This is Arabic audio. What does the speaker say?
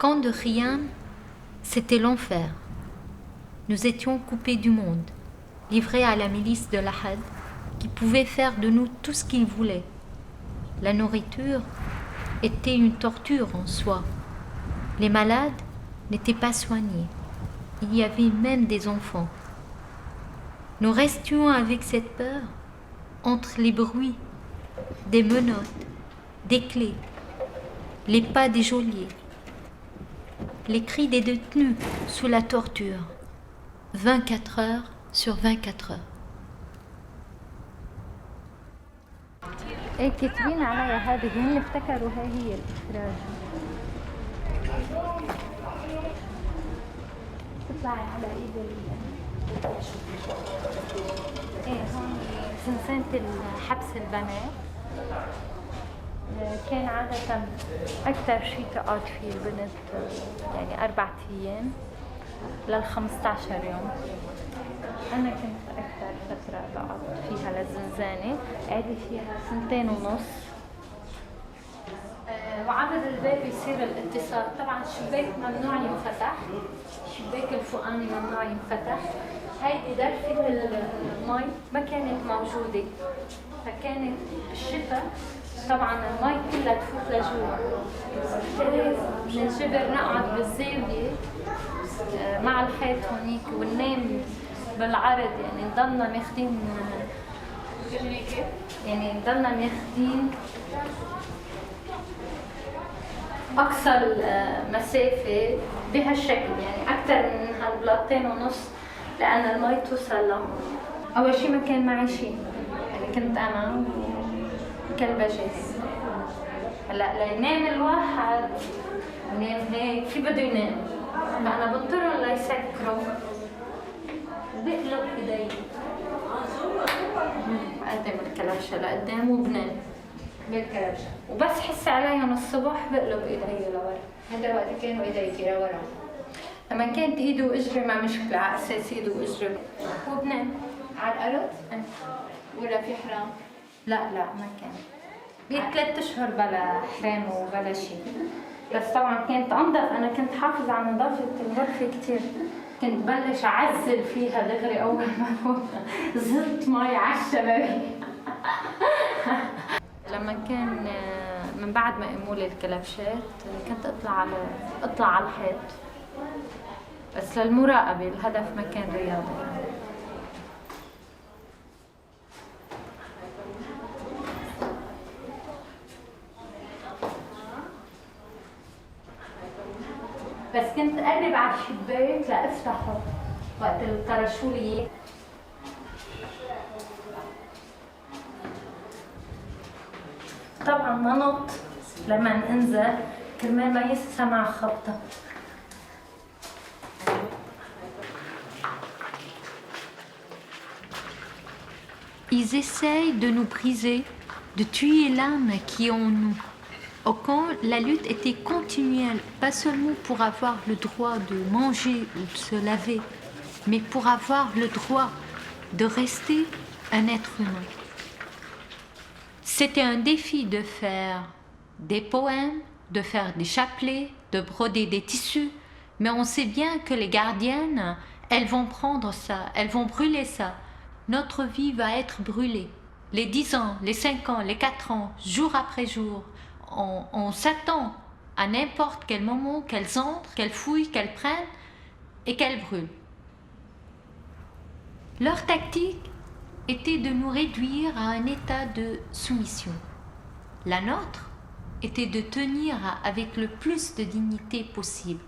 camp de Khiam, c'était l'enfer. Nous étions coupés du monde, livrés à la milice de l'Ahad, qui pouvait faire de nous tout ce qu'il voulait. La nourriture était une torture en soi. Les malades n'étaient pas soignés. Il y avait même des enfants. Nous restions avec cette peur entre les bruits des menottes, des clés, les pas des geôliers, les cris des détenus sous la torture, 24 heures sur 24 heures. ايه كاتبين عليها هذه هن افتكروا هي الاخراج. تطلعي على ايد ايه هون سنسنة حبس البنات. كان عادة أكثر شيء تقعد فيه البنت يعني 4 أيام لل15 يوم. أنا كنت أكثر فترة بقعد فيها للزنزانة، قعدت فيها 2.5 وعدد الباب يصير الاتصال. طبعا الشباك ممنوع ينفتح، الشباك الفوقاني ممنوع ينفتح. هيدي درفة المي ما كانت موجودة، فكانت بالشتاء طبعا المي كلها تفوت لجوا. بننجبر نقعد بالزاوية مع الحيط هونيك وننام بالعرض، يعني نضلنا ماخدين أقصى المسافة بهالشكل، يعني أكثر من هالبلاطين ونص لأن المي توصل لهم. أول شي ما كان معي شي، يعني كنت أنا وكلبة جاز. هلا لينام الواحد ينام هيك في بده ينام، فأنا بضطرهم ليسكروا بقلب إيدي بقدم الكلبشة لقدام وبنام بالكلبشة، وبس حس عليهم الصبح بقلب إيدي لورا. هذا وقت كانوا إيديك لورا. لما كانت إيدي وإجري ما مشكلة، على أساس إيدي وإجري وبنام على الأرض؟ ولا في حرام؟ لا ما كان. بقيت 3 أشهر بلا حرام وبلا شيء، بس طبعا كانت أنظف. أنا كنت حافظ على نظافة الغرفة كتير، كنت بلش أعزل فيها دغري أول ما فوت زلت مي على الشبابيك. لما كان من بعد ما قاموا لي الكلبشات كنت أطلع على الحيط بس للمراقبة، الهدف ما كان رياضي. بس كنت أقرب على الشباك لأفتحه وقت اللي طرشوا لي. طبعا ما نط لما انزل كرمال ما يسمع خبطة. Ils essayent de nous briser, de tuer l'âme qui est en nous. Au camp, la lutte était continuelle, pas seulement pour avoir le droit de manger ou de se laver, mais pour avoir le droit de rester un être humain. C'était un défi de faire des poèmes, de faire des chapelets, de broder des tissus, mais on sait bien que les gardiennes, elles vont prendre ça, elles vont brûler ça. Notre vie va être brûlée. Les 10 ans, les 5 ans, les 4 ans, jour après jour, on s'attend à n'importe quel moment qu'elles entrent, qu'elles fouillent, qu'elles prennent et qu'elles brûlent. Leur tactique était de nous réduire à un état de soumission. La nôtre était de tenir avec le plus de dignité possible.